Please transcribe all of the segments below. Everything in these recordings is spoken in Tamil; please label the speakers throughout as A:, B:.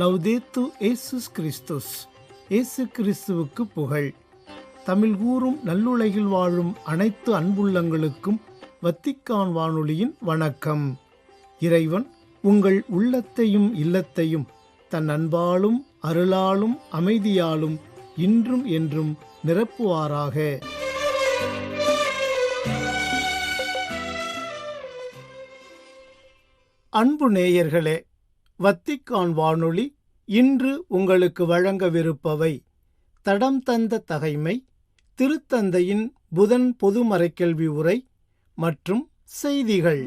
A: லவ்தேத்து இயேசுஸ் கிறிஸ்துஸ். இயேசு கிறிஸ்துவுக்கு புகழ். தமிழ் கூறும் நல்லுலகில் வாழும் அனைத்து அன்புள்ளங்களுக்கும் வத்திக்கான் வானொலியின் வணக்கம். இறைவன் உங்கள் உள்ளத்தையும் இல்லத்தையும் தன் அன்பாலும் அருளாலும் அமைதியாலும் இன்றும் என்றும் நிரப்புவாராக. அன்பு நேயர்களே, வத்திக்கான் வானொலி இன்று உங்களுக்கு வழங்கவிருப்பவை: தடம் தந்த தகைமை, திருத்தந்தையின் புதன் பொது மறைக்கல்வி உரை மற்றும் செய்திகள்.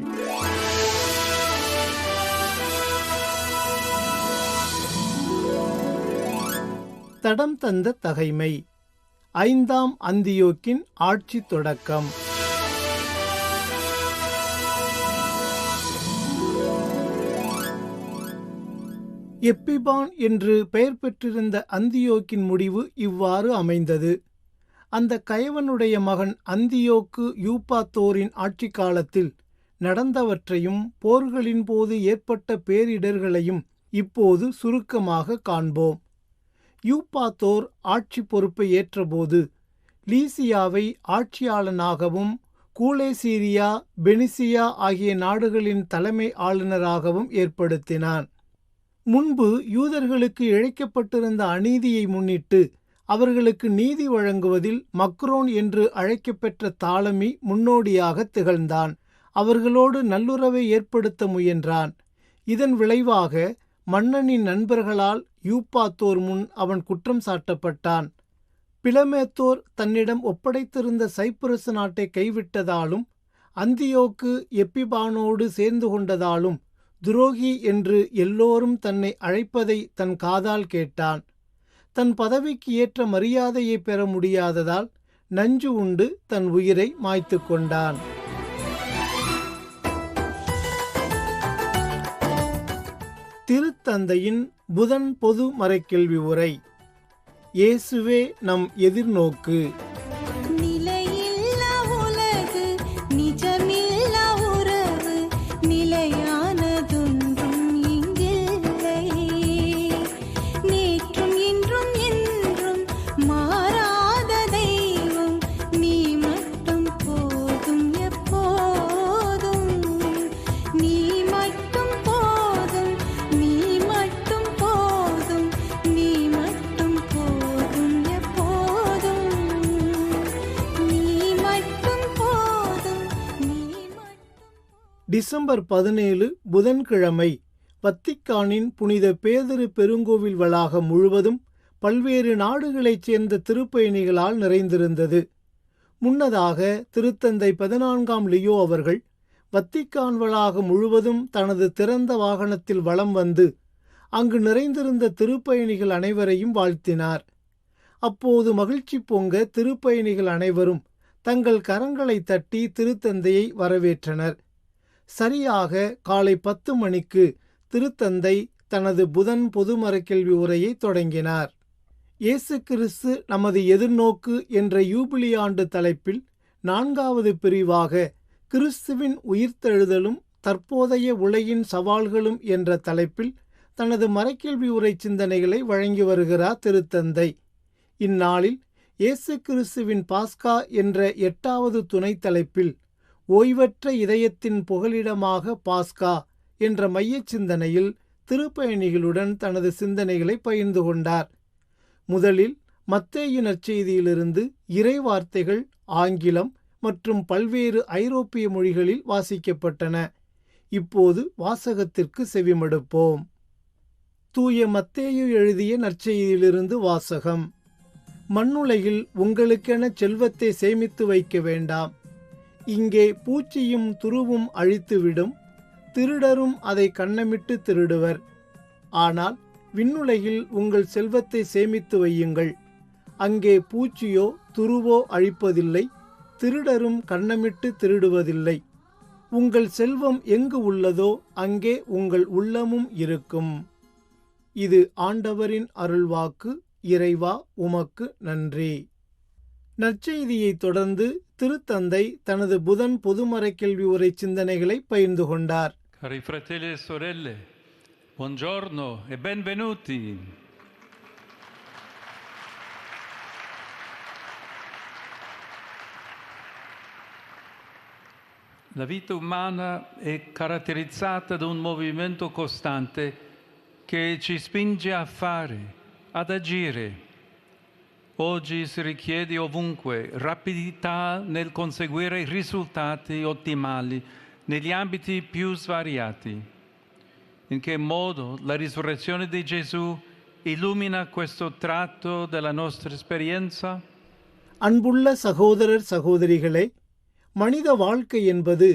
A: தடம் தந்த தகைமை. 5ஆம் அந்தியோக்கின் ஆட்சி தொடக்கம். எப்பிபான் என்று பெயர் பெற்றிருந்த அந்தியோக்கின் முடிவு இவ்வாறு அமைந்தது. அந்த கயவனுடைய மகன் அந்தியோக்கு யூப்பாத்தோரின் ஆட்சி காலத்தில் நடந்தவற்றையும் போர்களின் போது ஏற்பட்ட பேரிடர்களையும் இப்போது சுருக்கமாக காண்போம். யூப்பாத்தோர் ஆட்சி பொறுப்பை ஏற்றபோது லீசியாவை ஆட்சியாளனாகவும் கூலேசீரியா, பெனிசியா ஆகிய நாடுகளின் தலைமை ஆளுநராகவும் ஏற்படுத்தினான். முன்பு யூதர்களுக்கு இழைக்கப்பட்டிருந்த அநீதியை முன்னிட்டு அவர்களுக்கு நீதி வழங்குவதில் மக்ரோன் என்று அழைக்கப்பெற்ற தாலமி முன்னோடியாக திகழ்ந்தான். அவர்களோடு நல்லுறவை ஏற்படுத்த முயன்றான். இதன் விளைவாக மன்னனின் நண்பர்களால் யூப்பாத்தோர் முன் அவன் குற்றம் சாட்டப்பட்டான். பிலமேத்தோர் தன்னிடம் ஒப்படைத்திருந்த சைப்ரஸ் நாட்டை கைவிட்டதாலும் அந்தியோக்கு எப்பிபானோடு சேர்ந்து கொண்டதாலும் துரோகி என்று எல்லோரும் தன்னை அழைப்பதை தன் காதால் கேட்டான். தன் பதவிக்கு ஏற்ற மரியாதையை பெற முடியாததால் நஞ்சு உண்டு தன் உயிரை மாய்த்து கொண்டான். திருத்தந்தையின் புதன் பொது மறைக்கல்வி உரை. இயேசுவே நம் எதிர்நோக்கு. டிசம்பர் 17 புதன்கிழமை வத்திக்கானின் புனித பேதுரு பெருங்கோவில் வளாகம் முழுவதும் பல்வேறு நாடுகளைச் சேர்ந்த திருப்பயணிகளால் நிறைந்திருந்தது. முன்னதாக திருத்தந்தை 14ஆம் லியோ அவர்கள் வத்திக்கான் வளாகம் முழுவதும் தனது திறந்த வாகனத்தில் வலம் வந்து அங்கு நிறைந்திருந்த திருப்பயணிகள் அனைவரையும் வாழ்த்தினார். அப்போது மகிழ்ச்சி பொங்க திருப்பயணிகள் அனைவரும் தங்கள் கரங்களை தட்டி திருத்தந்தையை வரவேற்றனர். சரியாக காலை 10 மணிக்கு திருத்தந்தை தனது புதன் பொது மறைக்கல்வி உரையை தொடங்கினார். இயேசு கிறிஸ்து நமது எதிர்நோக்கு என்ற யூபிலி ஆண்டு தலைப்பில் 4வது பிரிவாக கிறிஸ்துவின் உயிர்த்தெழுதலும் தற்போதைய உலகின் சவால்களும் என்ற தலைப்பில் தனது மறைக்கல்வி உரை சிந்தனைகளை வழங்கி வருகிறார் திருத்தந்தை. இந்நாளில் இயேசு கிறிஸ்துவின் பாஸ்கா என்ற 8வது துணை தலைப்பில் ஓய்வற்ற இதயத்தின் புகலிடமாக பாஸ்கா என்ற மையச் சிந்தனையில் திருப்பயணிகளுடன் தனது சிந்தனைகளை பகிர்ந்து கொண்டார். முதலில் மத்தேயு நற்செய்தியிலிருந்து இறை வார்த்தைகள் ஆங்கிலம் மற்றும் பல்வேறு ஐரோப்பிய மொழிகளில் வாசிக்கப்பட்டன. இப்போது வாசகத்திற்கு செவிமடுப்போம். தூய மத்தேயு எழுதிய நற்செய்தியிலிருந்து வாசகம். மண்ணுலகில் உங்களுக்கென செல்வத்தை சேமித்து வைக்க வேண்டாம். இங்கே பூச்சியும் துருவும் அழித்துவிடும், திருடரும் அதை கன்னமிட்டு திருடுவர். ஆனால் விண்ணுலகில் உங்கள் செல்வத்தை சேமித்து வையுங்கள். அங்கே பூச்சியோ துருவோ அழிப்பதில்லை, திருடரும் கன்னமிட்டு திருடுவதில்லை. உங்கள் செல்வம் எங்கு உள்ளதோ அங்கே உங்கள் உள்ளமும் இருக்கும். இது ஆண்டவரின் அருள்வாக்கு. இறைவா உமக்கு நன்றி. நற்செய்தியை தொடர்ந்து திருத்தந்தை தனது புதன் பொதுமறை கேள்வி உரை சிந்தனைகளை பகிர்ந்து கொண்டார்.
B: Cari fratelli e sorelle, buongiorno e benvenuti. La vita umana è caratterizzata da un movimento costante che ci spinge a fare, ad agire. Oggi si richiede ovunque rapidità nel conseguire risultati ottimali negli ambiti più svariati. In che modo la risurrezione di Gesù illumina questo tratto della nostra esperienza?
A: அன்புள்ள சகோதரர் சகோதரிகளே, மனித வாழ்க்கை என்பது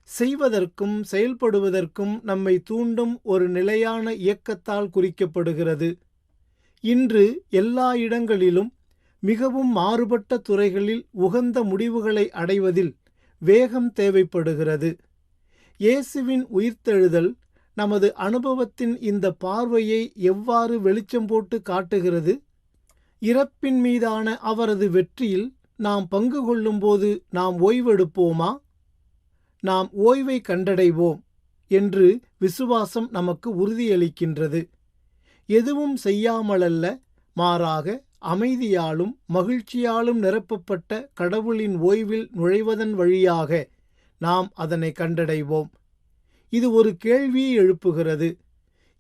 A: செய்வதற்கும் செயல்படுவதற்கும் நம்மை தூண்டும் ஒரு நிலையான இயக்கத்தால் குறிக்கப்படுகிறது. இன்று எல்லா இடங்களிலும் மிகவும் மாறுபட்ட துறைகளில் உகந்த முடிவுகளை அடைவதில் வேகம் தேவைப்படுகிறது. இயேசுவின் உயிர்த்தெழுதல் நமது அனுபவத்தின் இந்த பார்வையை எவ்வாறு வெளிச்சம் போட்டு காட்டுகிறது? இறப்பின் மீதான அவரது வெற்றியில் நாம் பங்கு கொள்ளும்போது நாம் ஓய்வெடுப்போமா? நாம் ஓய்வை கண்டடைவோம் என்று விசுவாசம் நமக்கு உறுதியளிக்கின்றது. எதுவும் செய்யாமலல்ல, மாறாக அமைதியாலும் மகிழ்ச்சியாலும் நிரப்பப்பட்ட கடவுளின் ஓய்வில் நுழைவதன் வழியாக நாம் அதனை கண்டடைவோம். இது ஒரு கேள்வியை எழுப்புகிறது.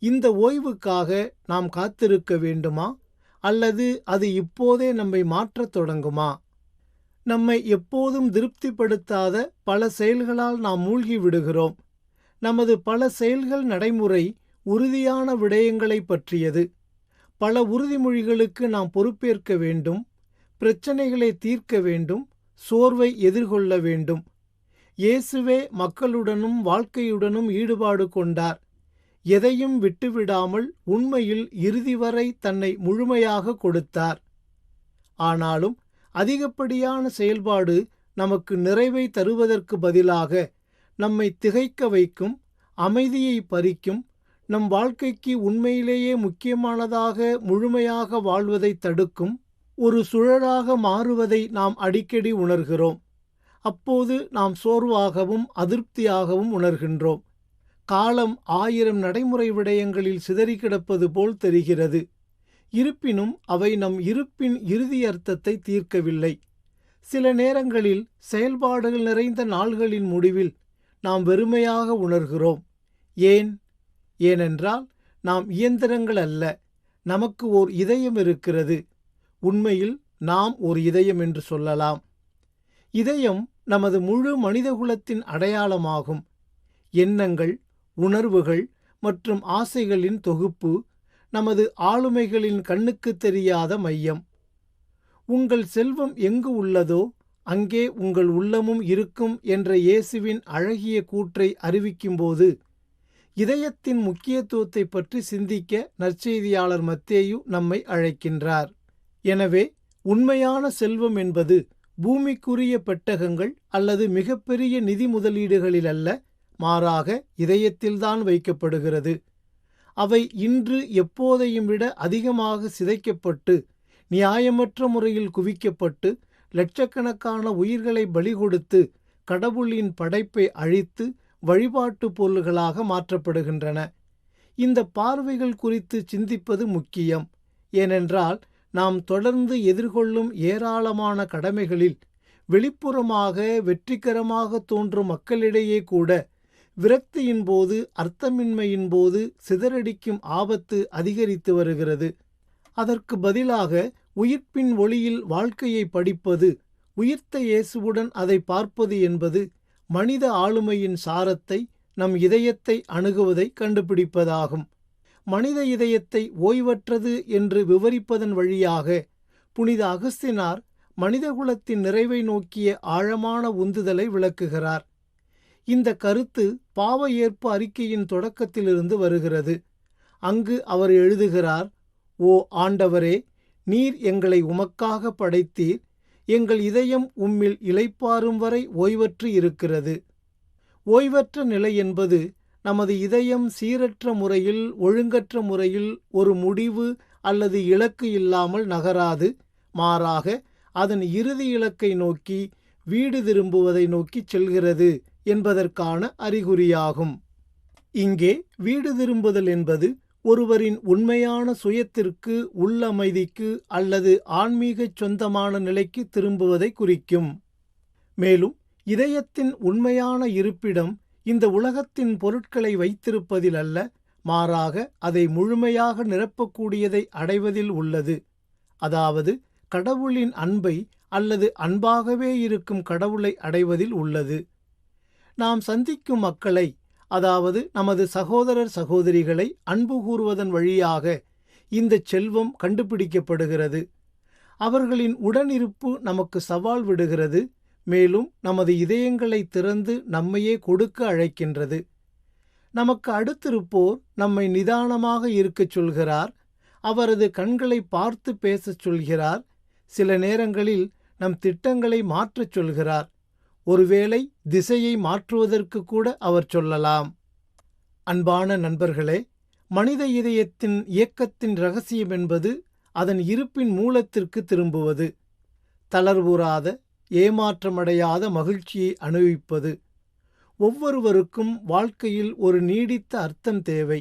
A: இந்த ஓய்வுக்காக நாம் காத்திருக்க வேண்டுமா, அல்லது அது இப்போதே நம்மை மாற்றத் தொடங்குமா? நம்மை எப்போதும் திருப்திப்படுத்தாத பல செயல்களால் நாம் மூழ்கி விடுகிறோம். நமது பல செயல்கள் நடைமுறை உறுதியான விடயங்களை பற்றியது. பல உறுதிமொழிகளுக்கு நாம் பொறுப்பேற்க வேண்டும், பிரச்சனைகளை தீர்க்க வேண்டும், சோர்வை எதிர்கொள்ள வேண்டும். இயேசுவே மக்களுடனும் வாழ்க்கையுடனும் ஈடுபாடு கொண்டார். எதையும் விட்டுவிடாமல் உண்மையில் இறுதி வரை தன்னை முழுமையாக கொடுத்தார். ஆனாலும் அதிகப்படியான செயல்பாடு நமக்கு நிறைவை தருவதற்கு பதிலாக நம்மை திகைக்க வைக்கும், அமைதியை பறிக்கும், நம் வாழ்க்கைக்கு உண்மையிலேயே முக்கியமானதாக முழுமையாக வாழ்வதை தடுக்கும் ஒரு சுழலாக மாறுவதை நாம் அடிக்கடி உணர்கிறோம். அப்போது நாம் சோர்வாகவும் அதிருப்தியாகவும் உணர்கின்றோம். காலம் 1000 நடைமுறை விடயங்களில் சிதறி கிடப்பது போல் தெரிகிறது. இருப்பினும் அவை நம் இருப்பின் இறுதி அர்த்தத்தை தீர்க்கவில்லை. சில நேரங்களில் செயல்பாடுகள் நிறைந்த நாள்களின் முடிவில் நாம் வெறுமையாக உணர்கிறோம். ஏன்? ஏனென்றால் நாம் இயந்திரங்கள் அல்ல. நமக்கு ஓர் இதயம் இருக்கிறது. உண்மையில் நாம் ஒரு இதயம் என்று சொல்லலாம். இதயம் நமது முழு மனிதகுலத்தின் அடையாளமாகும். எண்ணங்கள், உணர்வுகள் மற்றும் ஆசைகளின் தொகுப்பு, நமது ஆளுமைகளின் கண்ணுக்கு தெரியாத மையம். உங்கள் செல்வம் எங்கு உள்ளதோ அங்கே உங்கள் உள்ளமும் இருக்கும் என்ற இயேசுவின் அழகிய கூற்றை அறிவிக்கும்போது இதயத்தின் முக்கியத்துவத்தை பற்றி சிந்திக்க நற்செய்தியாளர் மத்தேயு நம்மை அழைக்கின்றார். எனவே உண்மையான செல்வம் என்பது பூமிக்குரிய பெட்டகங்கள் அல்லது மிகப்பெரிய நிதி முதலீடுகளில் அல்ல, மாறாக இதயத்தில்தான் வைக்கப்படுகிறது. அவை இன்று எப்போதையும் விட அதிகமாக சிதைக்கப்பட்டு நியாயமற்ற முறையில் குவிக்கப்பட்டு லட்சக்கணக்கான உயிர்களை பலி கொடுத்து கடவுளின் படைப்பை அழித்து வழிபாட்டு பொருள்களாக மாற்றப்படுகின்றன. இந்த பார்வைகள் குறித்து சிந்திப்பது முக்கியம். ஏனென்றால் நாம் தொடர்ந்து எதிர்கொள்ளும் ஏராளமான கடமைகளில் வெளிப்புறமாக வெற்றிகரமாக தோன்றும் மக்களிடையே கூட விரக்தியின் போது, அர்த்தமின்மையின் போது சிதறடிக்கும் ஆபத்து அதிகரித்து வருகிறது. அதற்கு பதிலாக உயிர்ப்பின் ஒளியில் வாழ்க்கையை படிப்பது, உயிர்த்த இயேசுவுடன் அதை பார்ப்பது என்பது மனித ஆளுமையின் சாரத்தை, நம் இதயத்தை அணுகுவதை கண்டுபிடிப்பதாகும். மனித இதயத்தை ஓய்வற்றது என்று விவரிப்பதன் வழியாக புனித அகஸ்தினார் மனிதகுலத்தின் நிறைவை நோக்கிய ஆழமான உந்துதலை விளக்குகிறார். இந்த கருத்து பாவ ஏற்பு அறிக்கையின் தொடக்கத்திலிருந்து வருகிறது. அங்கு அவர் எழுதுகிறார்: ஓ ஆண்டவரே, நீர் எங்களை உமக்காக படைத்தீர். எங்கள் இதயம் உம்மில் இளைப்பாறும் வரை ஓய்வற்று இருக்கிறது. ஓய்வற்ற நிலை என்பது நமது இதயம் சீரற்ற முறையில், ஒழுங்கற்ற முறையில் ஒரு முடிவு அல்லது இலக்கு இல்லாமல் நகராது. மாறாக அதன் இறுதி இலக்கை நோக்கி வீடு திரும்புவதை நோக்கிச் செல்கிறது என்பதற்கான அறிகுறியாகும். இங்கே வீடு திரும்புதல் என்பது ஒருவரின் உண்மையான சுயத்திற்கு, உள்ளமைதிக்கு அல்லது ஆன்மீகச் சொந்தமான நிலைக்கு திரும்புவதை குறிக்கும். மேலும் இதயத்தின் உண்மையான இருப்பிடம் இந்த உலகத்தின் பொருட்களை வைத்திருப்பதில் அல்ல, மாறாக அதை முழுமையாக நிரப்பக்கூடியதை அடைவதில் உள்ளது. அதாவது கடவுளின் அன்பை அல்லது அன்பாகவே இருக்கும் கடவுளை அடைவதில் உள்ளது. நாம் சந்திக்கும் மக்களை, அதாவது நமது சகோதரர் சகோதரிகளை அன்பு கூறுவதன் வழியாக இந்த செல்வம் கண்டுபிடிக்கப்படுகிறது. அவர்களின் உடனிருப்பு நமக்கு சவால் விடுகிறது, மேலும் நமது இதயங்களை திறந்து நம்மையே கொடுக்க அழைக்கின்றது. நமக்கு அடுத்திருப்போர் நம்மை நிதானமாக இருக்கச் சொல்கிறார், அவரது கண்களை பார்த்து பேசச் சொல்கிறார், சில நேரங்களில் நம் திட்டங்களை மாற்றச் சொல்கிறார், ஒருவேளை திசையை மாற்றுவதற்கு கூட அவர் சொல்லலாம். அன்பான நண்பர்களே, மனித இதயத்தின் இயக்கத்தின் இரகசியம் என்பது அதன் இருப்பின் மூலத்திற்கு திரும்புவது, தளர்வுறாத, ஏமாற்றமடையாத மகிழ்ச்சியை அனுபவிப்பது. ஒவ்வொருவருக்கும் வாழ்க்கையில் ஒரு நீடித்த அர்த்தம் தேவை.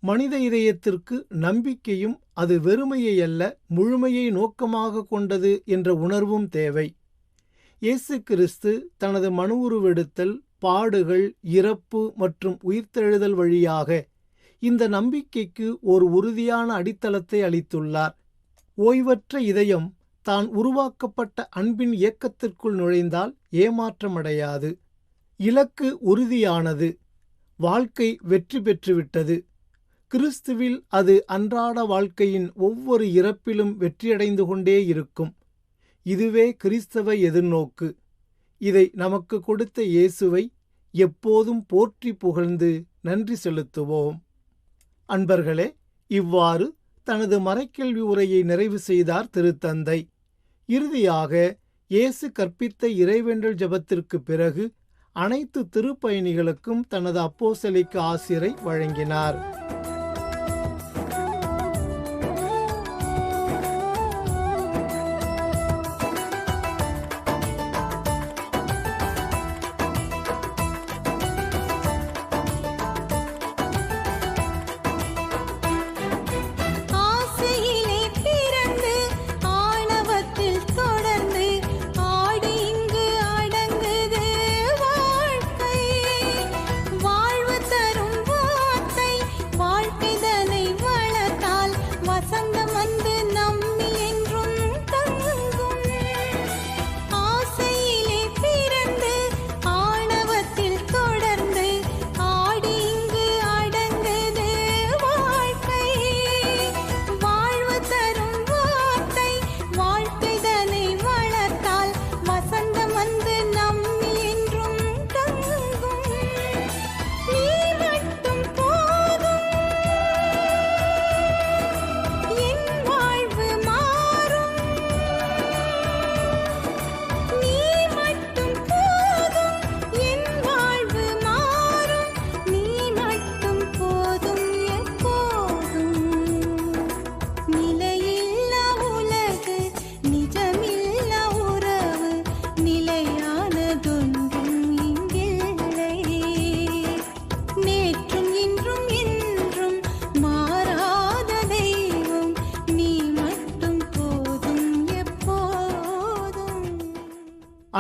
A: மனித இதயத்திற்கு நம்பிக்கையும் அது வெறுமையை அல்ல, முழுமையை நோக்கமாக கொண்டது என்ற உணர்வும் தேவை. இயேசு கிறிஸ்து தனது மனு உருவெடுத்தல், பாடுகள், இறப்பு மற்றும் உயிர்த்தெழுதல் வழியாக இந்த நம்பிக்கைக்கு ஒரு உறுதியான அடித்தளத்தை அளித்துள்ளார். ஓய்வற்ற இதயம் தான் உருவாக்கப்பட்ட அன்பின் இயக்கத்திற்குள் நுழைந்தால் ஏமாற்றமடையாது. இலக்கு உறுதியானது, வாழ்க்கை வெற்றி பெற்றுவிட்டது. கிறிஸ்துவில் அது அன்றாட வாழ்க்கையின் ஒவ்வொரு இறப்பிலும் வெற்றியடைந்து கொண்டே இருக்கும். இதுவே கிறிஸ்தவ எதிர்நோக்கு. இதை நமக்கு கொடுத்த இயேசுவை எப்போதும் போற்றி புகழ்ந்து நன்றி செலுத்துவோம். அன்பர்களே, இவ்வாறு தனது மறைக்கல்வி உரையை நிறைவு செய்தார் திருத்தந்தை. இறுதியாக இயேசு கற்பித்த இறைவேண்டல் ஜெபத்திற்கு பிறகு அனைத்து திருப்பயணிகளுக்கும் தனது அப்போஸ்தலிக்க ஆசிரை வழங்கினார்.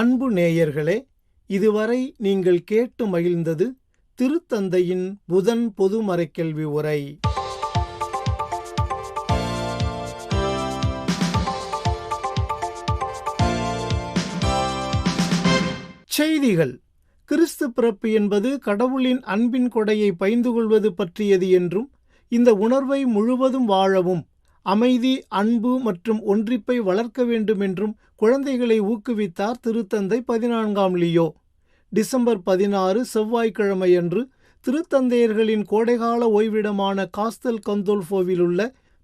A: அன்பு நேயர்களே, இதுவரை நீங்கள் கேட்டு மகிழ்ந்தது திருத்தந்தையின் புதன் பொது மறைக்கல்வி உரை. செய்திகள். கிறிஸ்து பிறப்பு என்பது கடவுளின் அன்பின் கொடையை பகிர்ந்து கொள்வது பற்றியது என்றும், இந்த உணர்வை முழுவதும் வாழவும் அமைதி, அன்பு மற்றும் ஒன்றிப்பை வளர்க்க வேண்டும் என்றும் குழந்தைகளை ஊக்குவித்தார் திருத்தந்தை 14ஆம் லியோ. டிசம்பர் 16 செவ்வாய்க்கிழமையன்று திருத்தந்தையர்களின் கோடைகால ஓய்விடமான காஸ்தல் கந்தோல்ஃபோவில் உள்ள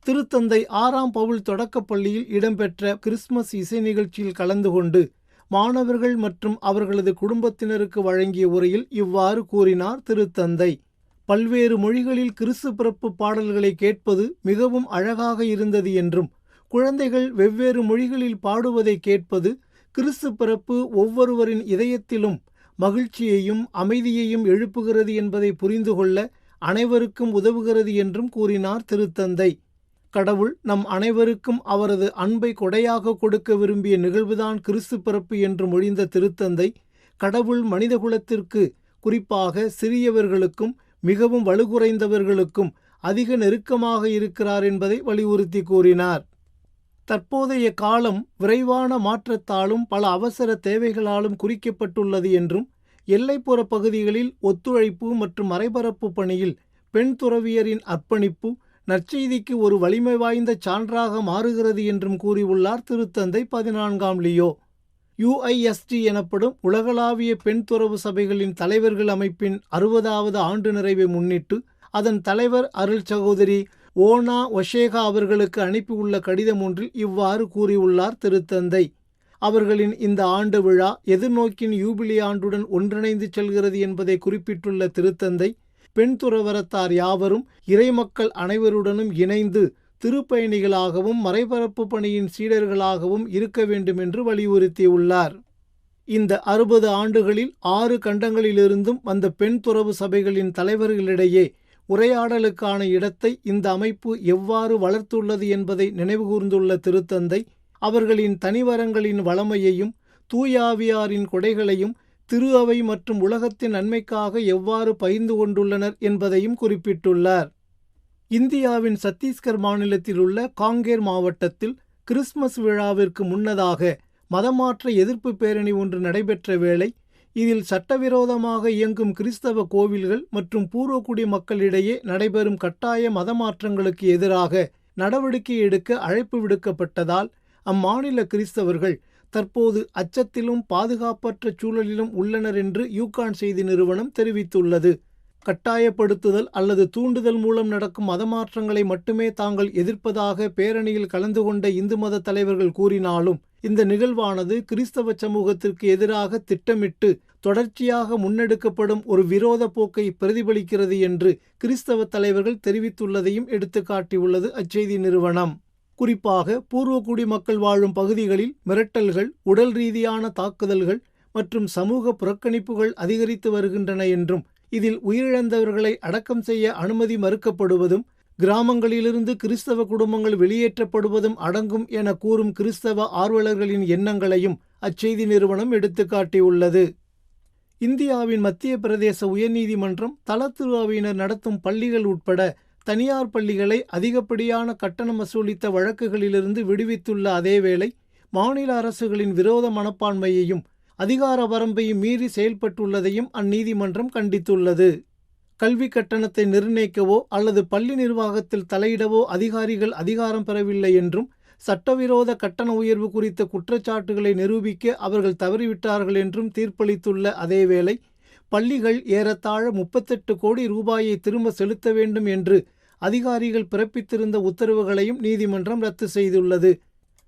A: திருத்தந்தை 6ஆம் பவுல் தொடக்கப்பள்ளியில் இடம்பெற்ற கிறிஸ்துமஸ் இசை நிகழ்ச்சியில் கலந்து கொண்டு மாணவர்கள் மற்றும் அவர்களது குடும்பத்தினருக்கு வழங்கிய உரையில் இவ்வாறு கூறினார் திருத்தந்தை. பல்வேறு மொழிகளில் கிறிஸ்து பிறப்பு பாடல்களை கேட்பது மிகவும் அழகாக இருந்தது என்றும், குழந்தைகள் வெவ்வேறு மொழிகளில் பாடுவதை கேட்பது கிறிஸ்து பிறப்பு ஒவ்வொருவரின் இதயத்திலும் மகிழ்ச்சியையும் அமைதியையும் எழுப்புகிறது என்பதை புரிந்து கொள்ள அனைவருக்கும் உதவுகிறது என்றும் கூறினார் திருத்தந்தை. கடவுள் நம் அனைவருக்கும் அவரது அன்பை கொடையாக கொடுக்க விரும்பிய நிகழ்வுதான் கிறிஸ்து பிறப்பு என்று மொழிந்த திருத்தந்தை, கடவுள் மனிதகுலத்திற்கு, குறிப்பாக சிறியவர்களுக்கும் மிகவும் வலுகுறைந்தவர்களுக்கும் அதிக நெருக்கமாக இருக்கிறார் என்பதை வலியுறுத்தி கூறினார். தற்போதைய காலம் விரைவான மாற்றத்தாலும் பல அவசர தேவைகளாலும் குறிக்கப்பட்டுள்ளது என்றும், எல்லைப்புற பகுதிகளில் ஒத்துழைப்பு மற்றும் மறைபரப்பு பணியில் பெண் துறவியரின் அர்ப்பணிப்பு நற்செய்திக்கு ஒரு வலிமை வாய்ந்த சான்றாக மாறுகிறது என்றும் கூறியுள்ளார் திருத்தந்தை 14ஆம் லியோ. UIST எனப்படும் உலகளாவிய பெண் துறவு சபைகளின் தலைவர்கள் அமைப்பின் 60வது ஆண்டு நிறைவை முன்னிட்டு அதன் தலைவர் அருள் சகோதரி ஓனா ஒஷேகா அவர்களுக்கு அனுப்பியுள்ள கடிதம் ஒன்றில் இவ்வாறு கூறியுள்ளார் திருத்தந்தை. அவர்களின் இந்த ஆண்டு விழா எதிர்நோக்கின் யூபிலி ஆண்டுடன் ஒன்றிணைந்து செல்கிறது என்பதை குறிப்பிட்டுள்ள திருத்தந்தை, பெண் துறவரத்தார் யாவரும் இறைமக்கள் அனைவருடனும் இணைந்து திருப்பயணிகளாகவும் மறைபரப்பு பணியின் சீடர்களாகவும் இருக்க வேண்டும் என்று வலியுறுத்தியுள்ளார். இந்த 60 ஆண்டுகளில் 6 கண்டங்களிலிருந்தும் வந்த பெண் துறவு சபைகளின் தலைவர்களிடையே உரையாடலுக்கான இடத்தை இந்த அமைப்பு எவ்வாறு வளர்த்துள்ளது என்பதை நினைவுகூர்ந்துள்ள திருத்தந்தை, அவர்களின் தனிவரங்களின் வளமையையும் தூயாவியாரின் கொடைகளையும் திரு அவை மற்றும் உலகத்தின் நன்மைக்காக எவ்வாறு பகிர்ந்து கொண்டுள்ளனர் என்பதையும் குறிப்பிட்டுள்ளார். இந்தியாவின் சத்தீஸ்கர் மாநிலத்தில் உள்ள காங்கேர் மாவட்டத்தில் கிறிஸ்துமஸ் விழாவிற்கு முன்னதாக மதமாற்ற எதிர்ப்பு பேரணி ஒன்று நடைபெற்ற வேளை, இதில் சட்டவிரோதமாக இயங்கும் கிறிஸ்தவ கோவில்கள் மற்றும் பூர்வகுடி மக்களிடையே நடைபெறும் கட்டாய மதமாற்றங்களுக்கு எதிராக நடவடிக்கை எடுக்க அழைப்பு விடுக்கப்பட்டதால் அம்மாநில கிறிஸ்தவர்கள் தற்போது அச்சத்திலும் பாதுகாப்பற்ற சூழலிலும் உள்ளனர் என்று யூகான் செய்தி நிறுவனம் தெரிவித்துள்ளது. கட்டாயப்படுத்துதல் அல்லது தூண்டுதல் மூலம் நடக்கும் மதமாற்றங்களை மட்டுமே தாங்கள் எதிர்ப்பதாக பேரணியில் கலந்து கொண்ட இந்து மத தலைவர்கள் கூறினாலும், இந்த நிகழ்வானது கிறிஸ்தவ சமூகத்திற்கு எதிராக திட்டமிட்டு தொடர்ச்சியாக முன்னெடுக்கப்படும் ஒரு விரோத போக்கை பிரதிபலிக்கிறது என்று கிறிஸ்தவ தலைவர்கள் தெரிவித்துள்ளதையும் எடுத்துக்காட்டியுள்ளது அச்செய்தி நிறுவனம். குறிப்பாக பூர்வகுடி மக்கள் வாழும் பகுதிகளில் மிரட்டல்கள், உடல் ரீதியான தாக்குதல்கள் மற்றும் சமூக புறக்கணிப்புகள் அதிகரித்து வருகின்றன என்றும், இதில் உயிரிழந்தவர்களை அடக்கம் செய்ய அனுமதி மறுக்கப்படுவதும், கிராமங்களிலிருந்து கிறிஸ்தவ குடும்பங்கள் வெளியேற்றப்படுவதும் அடங்கும் என கூறும் கிறிஸ்தவ ஆர்வலர்களின் எண்ணங்களையும் அச்செய்தி நிறுவனம் எடுத்துக்காட்டியுள்ளது. இந்தியாவின் மத்திய பிரதேச உயர்நீதிமன்றம் தலத்திரு அவையினர் நடத்தும் பள்ளிகள் உட்பட தனியார் பள்ளிகளை அதிகப்படியான கட்டணம் வசூலித்த வழக்குகளிலிருந்து விடுவித்துள்ள அதேவேளை, மாநில அரசுகளின் விரோத மனப்பான்மையையும் அதிகார வரம்பையும் மீறி செயல்பட்டுள்ளதையும் அந்நீதிமன்றம் கண்டித்துள்ளது. கல்வி கட்டணத்தை நிர்ணயிக்கவோ அல்லது பள்ளி நிர்வாகத்தில் தலையிடவோ அதிகாரிகள் அதிகாரம் பெறவில்லை என்றும், சட்டவிரோத கட்டண உயர்வு குறித்த குற்றச்சாட்டுகளை நிரூபிக்க அவர்கள் தவறிவிட்டார்கள் என்றும் தீர்ப்பளித்துள்ள அதேவேளை, பள்ளிகள் ஏறத்தாழ 38 கோடி ரூபாயை திரும்ப செலுத்த வேண்டும் என்று அதிகாரிகள் பிறப்பித்திருந்த உத்தரவுகளையும் நீதிமன்றம் ரத்து செய்துள்ளது.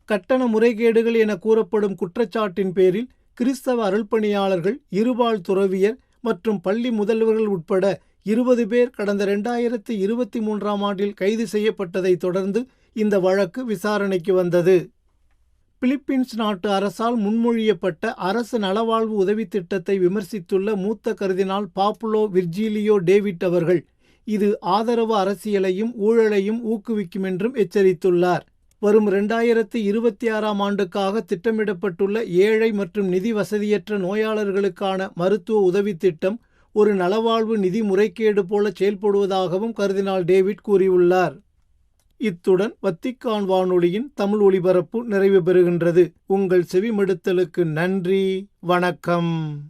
A: கட்டண முறைகேடுகள் என கூறப்படும் குற்றச்சாட்டின் பேரில் கிறிஸ்தவ அருள்பணியாளர்கள், இருபால் துறவியர் மற்றும் பள்ளி முதல்வர்கள் உட்பட 20 பேர் கடந்த 2023ஆம் ஆண்டில் கைது செய்யப்பட்டதை தொடர்ந்து இந்த வழக்கு விசாரணைக்கு வந்தது. பிலிப்பீன்ஸ் நாட்டு அரசால் முன்மொழியப்பட்ட அரசு நலவாழ்வு உதவி திட்டத்தை விமர்சித்துள்ள மூத்த கர்தினால் பாப்புலோ விர்ஜிலியோ டேவிட் அவர்கள், இது ஆதரவு அரசியலையும் ஊழலையும் ஊக்குவிக்கும் என்றும் எச்சரித்துள்ளார். வரும் 2026ஆம் ஆண்டுக்காக திட்டமிடப்பட்டுள்ள ஏழை மற்றும் நிதி வசதியற்ற நோயாளர்களுக்கான மருத்துவ உதவி திட்டம் ஒரு நலவாழ்வு நிதி முறைகேடு போல செயல்படுவதாகவும் கர்தினால் டேவிட் கூறியுள்ளார். இத்துடன் வத்திக்கான் வானொலியின் தமிழ் ஒலிபரப்பு நிறைவு பெறுகின்றது. உங்கள் செவிமடுத்தலுக்கு நன்றி. வணக்கம்.